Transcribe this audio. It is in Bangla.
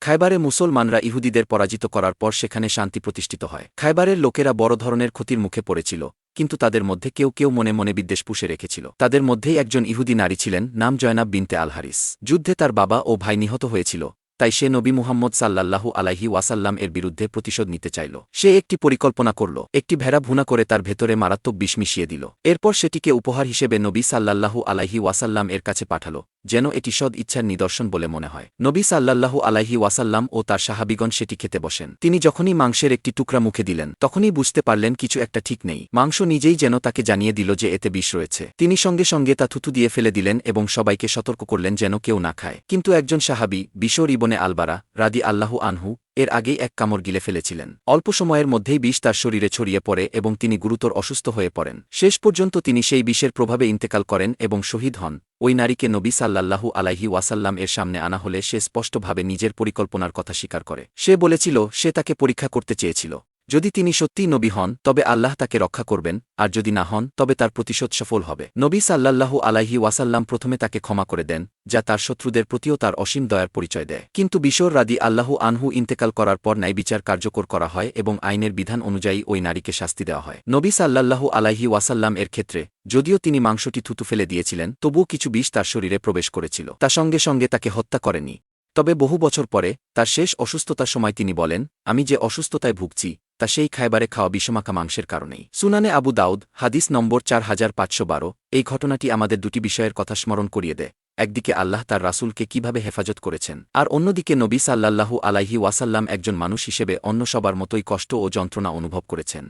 খায়বারে মুসলমানরা ইহুদিদের পরাজিত করার পর সেখানে শান্তি প্রতিষ্ঠিত হয়। খায়বারের লোকেরা বড় ধরনের ক্ষতির মুখে পড়েছিল, কিন্তু তাদের মধ্যে কেউ কেউ মনে মনে বিদ্বেষ পুষে রেখেছিল। তাদের মধ্যেই একজন ইহুদি নারী ছিলেন, নাম জয়নাব বিনতে আল হারিস। যুদ্ধে তার বাবা ও ভাই নিহত হয়েছিল, তাই সে নবী মুহাম্মদ সাল্লাল্লাহু আলাইহি ওয়াসাল্লাম এর বিরুদ্ধে প্রতিশোধ নিতে চাইল। সে একটি পরিকল্পনা করল, একটি ভেড়া ভুনা করে তার ভেতরে মারাত্মক বিষ মিশিয়ে দিল। এরপর সেটিকে উপহার হিসেবে নবী সাল্লাল্লাহু আলাইহি ওয়াসাল্লাম এর কাছে পাঠাল, যেন এটি সদ ইচ্ছার নিদর্শন বলে মনে হয়। নবী সাল্লাল্লাহু আলাইহি ওয়াসাল্লাম ও তার সাহাবিগণ সেটি খেতে বসেন। তিনি যখনই মাংসের একটি টুকরা মুখে দিলেন, তখনই বুঝতে পারলেন কিছু একটা ঠিক নেই। মাংস নিজেই যেন তাকে জানিয়ে দিল যে এতে বিষ রয়েছে। তিনি সঙ্গে সঙ্গে তা থুতু দিয়ে ফেলে দিলেন এবং সবাইকে সতর্ক করলেন যেন কেউ না খায়। কিন্তু একজন সাহাবী বিশর ইবনে আলবারা রাদি আল্লাহু আনহু এর আগেই এক কামড় গিলে ফেলেছিলেন। অল্প সময়ের মধ্যেই বিষ তার শরীরে ছড়িয়ে পড়ে এবং তিনি গুরুতর অসুস্থ হয়ে পড়েন। শেষ পর্যন্ত তিনি সেই বিষের প্রভাবে ইন্তেকাল করেন এবং শহীদ হন। ওই নারীকে নবী সাল্লাল্লাহু আলাইহি ওয়াসাল্লাম এর সামনে আনা হলে সে স্পষ্টভাবে নিজের পরিকল্পনার কথা স্বীকার করে। সে বলেছিল সে তাকে পরীক্ষা করতে চেয়েছিল। যদি তিনি সত্যিই নবী হন তবে আল্লাহ তাকে রক্ষা করবেন, আর যদি না হন তবে তার প্রতিশোধ সফল হবে। নবী সাল্লাল্লাহু আলাইহি ওয়াসাল্লাম প্রথমে তাকে ক্ষমা করে দেন, যা তার শত্রুদের প্রতিও তার অসীম দয়ার পরিচয় দেয়। কিন্তু বিশর রাদি আল্লাহু আনহু ইন্তেকাল করার পর ন্যায় বিচার কার্যকর করা হয় এবং আইনের বিধান অনুযায়ী ওই নারীকে শাস্তি দেওয়া হয়। নবী সাল্লাল্লাহু আলাইহি ওয়াসাল্লাম এর ক্ষেত্রে যদিও তিনি মাংসটি থুতু ফেলে দিয়েছিলেন, তবুও কিছু বিষ তার শরীরে প্রবেশ করেছিল। তা সঙ্গে সঙ্গে তাকে হত্যা করেনি। তবে বহু বছর পরে তার শেষ অসুস্থতার সময় তিনি বলেন, আমি যে অসুস্থতায় ভুগছি তা সেই খায়বারে খাওয়া বিষমাখা মাংসের কারণেই। সুনানে আবু দাউদ হাদিস নম্বর 4512। এই ঘটনাটি আমাদের দুটি বিষয়ের কথা স্মরণ করিয়ে দেয়। একদিকে আল্লাহ তার রাসূলকে কিভাবে হেফাজত করেছেন, আর অন্যদিকে নবী সাল্লাল্লাহু আলাইহি ওয়াসাল্লাম একজন মানুষ হিসেবে অন্য সবার মতোই কষ্ট ও যন্ত্রণা অনুভব করেছেন।